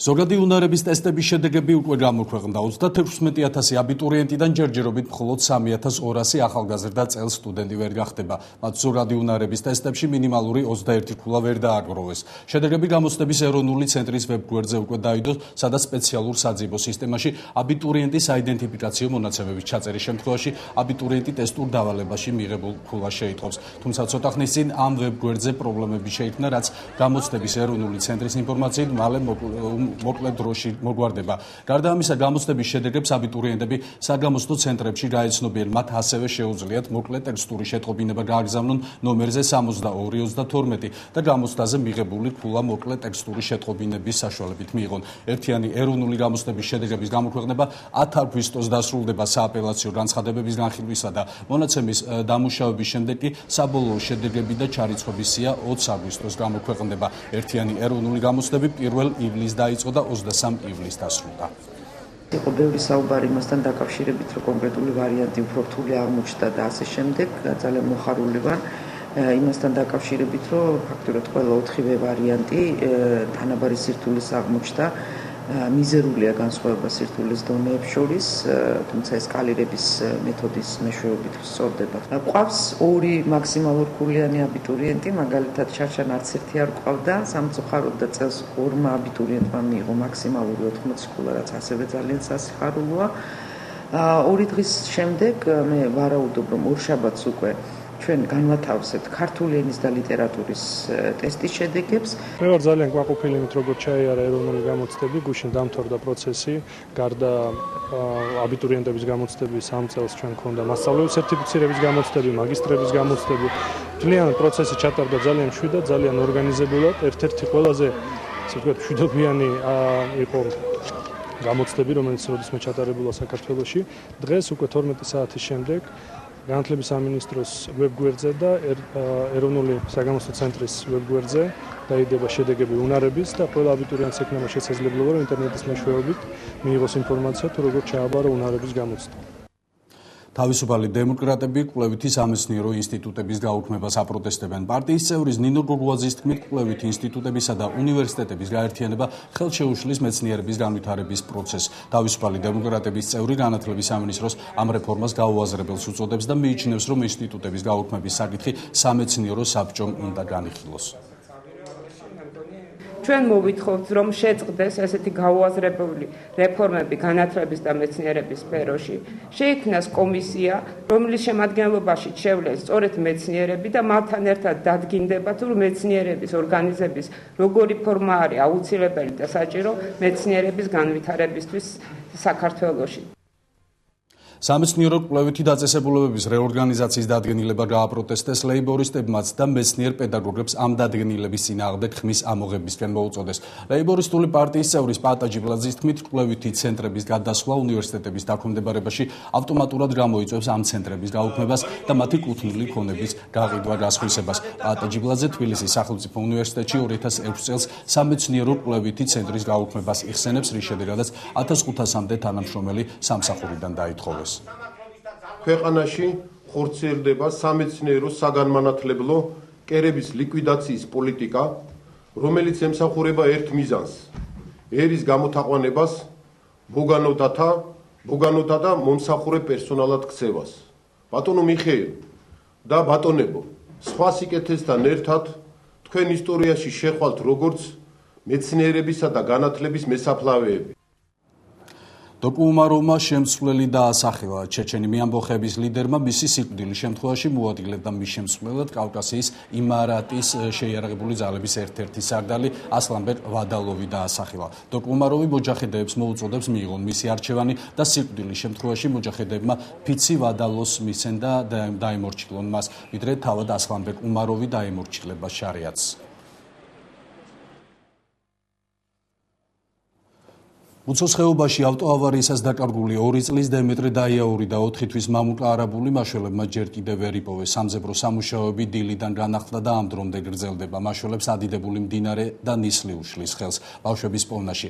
ზოგადი უნარების ტესტების შედეგები უკვე გამოქვეყნდა. 36,000 აბიტურიენტიდან ჯერჯერობით მხოლოდ 3,200 ახალგაზრდა წელს სტუდენტი ვერ გახდება. მათ ზოგადი უნარების ტესტებში მინიმალური 21 ქულა ვერ დააგროვეს. შედეგები გამოცდების ეროვნული ცენტრის ვებგვერდზე უკვე დაიდო, სადაც სპეციალურ საძიებო სისტემაში აბიტურიენტის საიდენტიფიკაციო მონაცემების ჩაწერის შემთხვევაში აბიტურიენტი ტესტურ დავალებაში მიღებულ ქულას შეიტყობს. თუმცა ცოტა ხნის წინ ამ ვებგვერდზე პრობლემები შეიქმნა, რაც გამოცდების ეროვნული ცენტრის ინფორმაციით მალე მოკლე დროში მოგვარდება. გარდა ამისა, გამოცდების შედეგებს აბიტურიენტები საგამოცდო ცენტრებში გაეცნობიან. მათ ასევე შეუძლიათ მოკლე ტექსტური შეტყობინება გააგზავნონ ნომერზე 62-32 და გამოცდაზე მიღებული ქულა მოკლე ტექსტური შეტყობინების საშუალებით მიიღონ. ერთიანი ეროვნული გამოცდების შედეგების გამოქვეყნება 10 აგვისტოს დასრულდება სააპელაციო განცხადებების განხილვისა და მონაცემის დამუშავების შემდეგ კი საბოლოო შედეგები და ჩარიცხვის სია 20 აგვისტოს გამოქვეყნდება. ერთიანი ეროვნული გამოცდები 1 ივლისს დაიწყო და 23 ივლისს დასრულდა. იყო ბევრი საუბარი მასთან დაკავშირებით, რომ კონკრეტული ვარიანტი უფრო რთული აღმოჩნდა და ასე შემდეგ. ძალიან მოხარული ვარ იმასთან დაკავშირებით, რომ ფაქტურად ყველა 4-ვე ვარიანტი თანაბარი სირთულის აღმოჩნდა. მიზერულია განსხვავება სირთულის დონეებს შორის, თუმცა ესკალირების მეთოდის მეშვეობით სწორდება. ყავს 2 მაქსიმალურ ქულიანი აბიტურიენტი, მაგალითად შარშან არც ერთი არ ყავდა, სამწუხაროდ და წელს 2 აბიტურიენტმა მიიღო მაქსიმალური 80 ქულა, რაც ასევე ძალიან სასიხარულოა. 2 დღის შემდეგ მე ვარაუდობ, რომ ორშაბათს უკვე ჩვენ განვათავსებთ ქართული ენის და ლიტერატურის ტესტის შედეგებს. მე ვარ ძალიან კვაკუფილი იმით, როგორ ჩაიარა ეროვნული გამოცდები, გუშინ დამთავრდა პროცესი, გარდა აბიტურიენტების გამოცდების ამ წელს ჩვენ ქონდა მასწავლებლების სერტიფიცირების გამოცდები, მაგისტრების გამოცდები. მთლიანი პროცესი ჩატარდა ძალიან მშვიდად, ძალიან ორგანიზებულად. ერთ-ერთი ყველაზე, ასე ვთქვათ, მშვიდობიანი იყო გამოცდები, რომელიც როდესმე ჩატარებულა საქართველოში. დღეს უკვე 12 საათის შემდეგ განათლების სამინისტროს ვებგვერდზე და ეროვნული საგამოცდო ცენტრის ვებგვერდზე დაიდება შედეგები უნარების და ყველა აბიტურიენტს ექნება შესაძლებლობა, რომ ინტერნეტის მეშვეობით მიიღოს ინფორმაცია თუ როგორ ჩააბარა უნარების გამოცდა. თავისუფალი დემოკრატები კვლევითი სამეცნიერო ინსტიტუტების გაუქმებას აპროტესტებენ. პარტიის წევრის ნინო გოგუაძის თქმით, კვლევითი ინსტიტუტებისა და უნივერსიტეტების გაერთიანება ხელშეუშლის მეცნიერების განვითარების პროცესს. თავისუფალი დემოკრატების წევრი განათლების სამინისტროს ამ რეფორმას გაუაზრებელს უწოდებს და მიიჩნევს, რომ ინსტიტუტების გაუქმების საკითხი სამეცნიერო საბჭომ უნდა განიხილოს. ჩვენ მოვითხოვთ, რომ შეწყდეს ესეთი გაუაზრებელი რეფორმები განათლების და მეცნიერების სფეროში. შეიქმნას კომისია, რომლის შემადგენლობაში შევლეს სწორედ მეცნიერები და მათთან ერთად დადგინდება, თუ მეცნიერების ორგანიზების როგორი ფორმა არის აუცილებელი და საჭირო მეცნიერების განვითარებისთვის საქართველოში. სამეცნიერო კვლევითი დაწესებულებების რეორგანიზაციის დადგენილება გააპროტესტეს ლეიბორისტებმაც და მეცნიერ პედაგოგებს ამ დადგენილების წინააღმდეგ ხმის ამოღებისკენ მოუწოდეს. ლეიბორისტული პარტიის წევრის პატა ჯიბლაძის თქმით, კვლევითი ცენტრების გადასვლა უნივერსიტეტების დაქვემდებარებაში ავტომატურად გამოიწვევს ამ ცენტრების გაუქმებას და მათი კუთვნილი ქონების გაყიდვა გასხვისებას. პატა ჯიბლაძე თბილისის სახელმწიფო უნივერსიტეტში 2006 წელს სამეცნიერო კვლევითი ცენტრის გაუქმებას იხსენებს, რის შედეგადაც 1500-მდე თანამშრომელი სამსახურიდან დაითხოვეს. ქვეყანაში ხორციელდება სამეცნიერო საგანმანათლებლო კერების ლიკვიდაციის პოლიტიკა, რომელიც ემსახურება ერთ მიზანს: ერის გამოთაყვანებას, ბოგანოთა და მომსახურე პერსონალად ქცევას. ბატონო მიხეილ და ბატონებო, სხვა სიკეთესთან ერთად თქვენ ისტორიაში შეხვალთ როგორც მეცნიერებისა და განათლების მესაფლავეები. დოკუმაროვმა შემსვლელი დაასახელა. ჩეჩენი მეამბოხების ლიდერმა მისი სიკვდილის შემთხვევაში მოადგილეთ და მის შემსვლელად კავკასიის იმარატის შეიარაღებული ძალების ერთ-ერთი სარდალი ასლანბეკ ვადალოვი დაასახელა. დოკუმაროვი მოჯაჰედებს მოუწოდებს მიიღონ მისი არჩევანი და სიკვდილის შემთხვევაში მოჯაჰედებმა ფიცი ვადალოს მისცენ და დაემორჩილონ მას, ვიდრე თავად ასლანბეკ უმაროვი დაემორჩილება შარიათს. უცოს ხეობაში ავტოავარიისას დაკარგული 2 წლის დემეტრე დაიაური და 4 თვის მამუკა არაბული მაშველებმა ჯერ კიდევ ვერ იპოვეს. სამძებრო სამუშაოები დილიდან განახლდა და ამ დრომდე გრძელდება. მაშველებს ადიდებული მდინარე და ნისლი უშლის ხელს. ბავშვების პოვნაში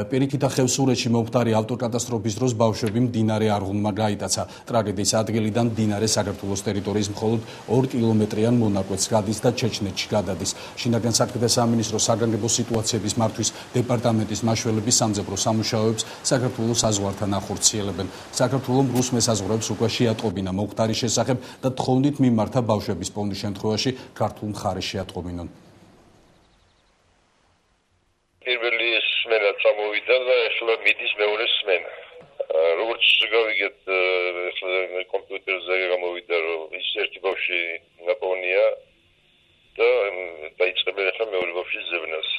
პირიქით ხევსურეთში მომხდარი ავტოკატასტროფის დროს ბავშვები მდინარე არღუნმა გაიტაცა. ტრაგედიის ადგილიდან მდინარე საქართველოს ტერიტორიის მხოლოდ 2 კილომეტრიან მონაკვეთს გადის და ჩეჩნეთში გადადის. შინაგან საქმეთა სამინისტროს საგანგებო სიტუაციების მართვის დეპარტამენტის მაშველები სამძებრო მუშაობებს საქართველოს საზღვართან ახორციელებენ. საქართველოს რუს მესაზღვრეებს უკვე შეატყობინა მომხდარის შესახებ და თხოვნით მიმართა ბავშვების პოვნის შემთხვევაში ქართულ მხარეს შეატყობინონ. პირველი სმენა წამოვიდა და ახლა მიდის მეორე სმენა. როგორც გავიგეთ, ახლა კომპიუტერზე გამოვიდა, რომ ის ერთი ბავშვი ნაპოვნია და დაიწყებენ ახლა მეორე ბავშვის ზევნას.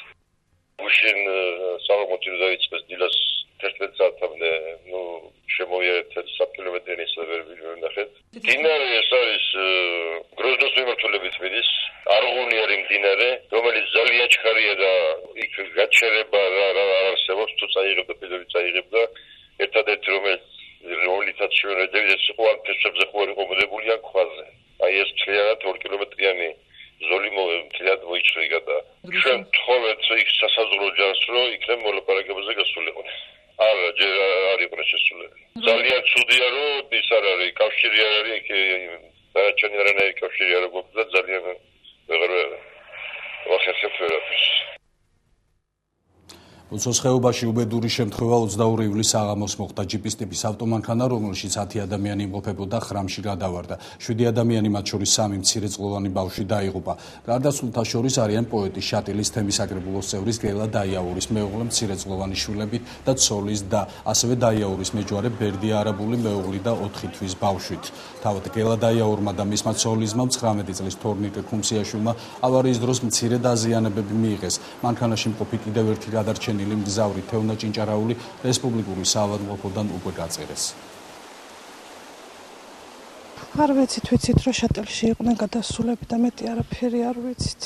გუშინ საღამოთი დაიწყეს დილას 11 საათამდე, შემოიარეთ 1 კილომეტრი ისევ ვინახეთ. მდინარე ეს არის გროზნოს მიმართულებით მიდის, არღუნი არის მდინარე, რომელიც ძალიან ჩქარია და იქ გაჩერება რა არსებობს, თუ წაიღებდა პირველი წაიღებდა, ერთადერთი რომელიცაც შევედეთ იყო ამ ფესებზე ხო იყო მოდებული ან ქვაზე. აი ეს მთლიანად 2 კილომეტრიანი ზოლი მთლიანად მოიჭრიგა და ჩვენ თხოვეთ იქ სასაზღვრო ჯარს, რომ იქნებ მოლაპარაკებაზე გასულიყო. არა, ჯერ არ იყო შესულები. ძალიან ცუდია, რომ ის არ არის, კავშირი არ არის, იქ დანარჩენი არანაირი კავშირი არ აქვს და ძალიან ვეღარ ვახერხებ ვერაფერს. უცოს ხეობაში უბედური შემთხვევა 22 ივლისს საღამოს მოხდა. ჯიპის ტიპის ავტომანქანა, რომელშიც 10 ადამიანი იმყოფებოდა, ხრამში გადავარდა. 7 ადამიანი, მათ შორის 3 მცირეწლოვანი ბავშვი დაიღუპა. გარდაცვლილთა შორის არიან პოეტი შატილის თემის საკრებულოს წევრის გელა დაიაურის მეუღლე, მცირეწლოვანი შვილები და ცოლის და ასევე დაიაურის მეჯვარე ბერდი არაბული მეუღლი და 4 თვის ბავშვით. თავად გელა დაიაურმა და მისმა ცოლისმა 19 წლის თორნიკე ქუმსიაშვილმა ავარიის დროს მცირე დაზიანებები მიიღეს. მანქანაში მყოფი კიდევ ერთი გადარჩენილი მგზავრი თევნა ჭინჭარაული რესპუბლიკური საავადმყოფოდან უკვე გაწერეს. არ ვიცით რომ შატელში იყვნენ გადასულები და მეტი არაფერი არ ვიცით.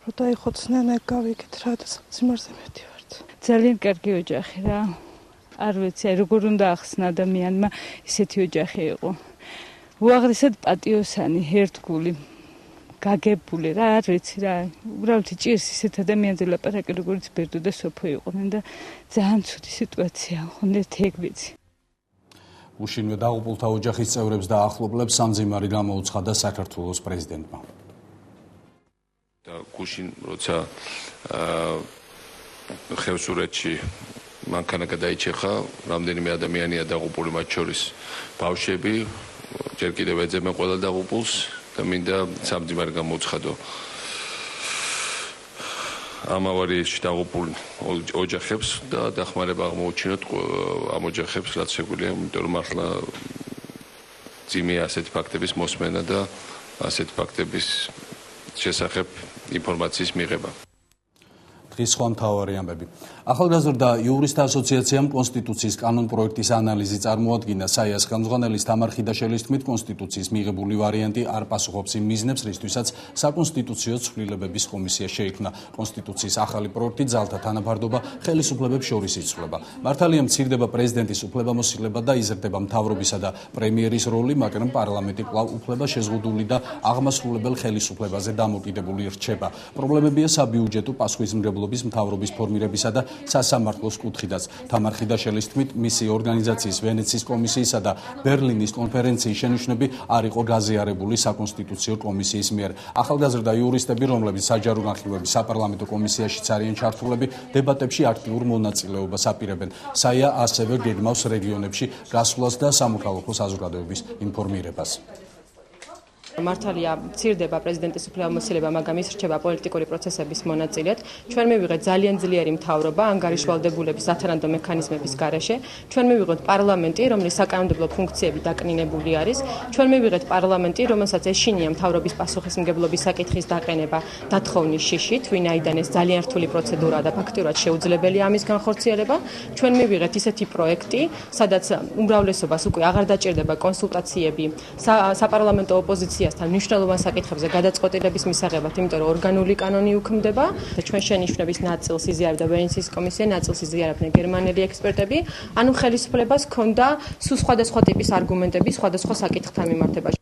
რომ დაიხოცნენ ეგ გავიგეთ რა და სიმარზე მეტი ვართ. ძალიან კარგი ოჯახი რა. არ ვიცი როგორ უნდა ახსნა ადამიანმა ისეთი ოჯახი იყო. უაღრესად პატიოსანი, ერთგული. გაგებული რა არ ვიცი რა უბრალოდ ჭირს ისეთ ადამიანზე ლაპარაკი როგორც ბერდო და სოფო იყვნენ და ძალიან ცუდი სიტუაცია ხონდეთ ეგ ვიცი. უშინვე დაღუპულთა ოჯახის წევრებს და ახლობლებს სამძიმარი გამოუცხადა საქართველოს პრეზიდენტმა. და გუშინ როცა ხევსურეთში მანქანა გადაიჭეხა, რამდენიმე ადამიანია დაღუპული, მათ შორის ბავშვები, ჯერ კიდევ ეძებენ ყველა დაღუპულს. და მინდა სამძიმარი გამოუცხადო ამ ავარიაში დაღუპულ ოჯახებს და დახმარება აღმოუჩინოთ ამ ოჯახებს, რაც შეგვიძლია, იმიტომ რომ ახლა ძიმეა ასეთი ფაქტების მოსმენა და ასეთი ფაქტების შესახებ ინფორმაციის მიღება. დღის სხვა მთავარი ამბები. ახალგაზრდა იურისტთა ასოციაციამ კონსტიტუციის კანონ პროექტის ანალიზი წარმოადგინა. საიას ხელმძღვანელის თამარ ხიდაშელის თქმით, კონსტიტუციის მიღებული ვარიანტი არ პასუხობს იმ მიზნებს, რისთვისაც საკონსტიტუციო ცვლილებების კომისია შეიქმნა. კონსტიტუციის ახალი პროექტი ძალთა თანაფარდობა ხელისუფლებებს შორის იცვლება. მართალია მცირდება პრეზიდენტის უფლებამოსილება და იზრდება მთავრობისა და პრემიერის როლი, მაგრამ პარლამენტი კვლავ უფლება შეზღუდული და აღმასრულებელ ხელისუფლებაზე დამოკიდებული რჩება. პრობლემებია საბიუჯეტო პასუხისმგებლობის, მთავრობის ფორმირებისა და სასამართლოს კუთხიდაც. თამარ ხიდაშელის თქმით, მისი ორგანიზაციის ვენეციის კომისიისა და ბერლინის კონფერენციის შენიშვნები არ იყო გაზიარებული საკონსტიტუციო კომისიის მიერ. ახალგაზრდა იურისტები, რომლებიც საჯარო განხილვების საპარლამენტო კომისიაშიც არიან ჩართულები, დებატებში აქტიურ მონაწილეობას აპირებენ. საია ასევე გეგმავს რეგიონებში გასვლას და სამოქალაქო საზოგადოების ინფორმირებას. მართალია მცირდება პრეზიდენტის უფლებამოსილება, მაგრამ ის რჩება პოლიტიკური პროცესების მონაწილედ. ჩვენ მივიღეთ ძალიან ძლიერი მთავრობა ანგარიშვალდებულების ათანადო მექანიზმების გარეშე. ჩვენ მივიღეთ პარლამენტი, რომლის საკანონმდებლო ფუნქციები დაკნინებული არის. ჩვენ მივიღეთ პარლამენტი, რომელსაც ეშინია მთავრობის პასუხისმგებლობის საკითხის დაყენება დათხოვნის შიშით, ვინაიდან ეს ძალიან რთული პროცედურაა და ფაქტურად შეუძლებელია ამის განხორციელება. ჩვენ მივიღეთ ისეთი პროექტი, სადაც უმრავლესობას უკვე აღარ დაჭირდება კონსულტაციები, საპარლამენტო ოპოზიცია კომისიასთან მნიშვნელოვან საკითხებზე გადაწყვეტილების მისაღებად, იმიტომ რომ ორგანული კანონი უქმდება და ჩვენ შენიშვნების ნაწილს იზიარებდა ვენეციის კომისია, ნაწილს იზიარებდნენ გერმანელი ექსპერტები, ანუ ხელისუფლებას ჰქონდა სულ სხვადასხვა ტიპის არგუმენტები სხვადასხვა საკითხთან მიმართებაში.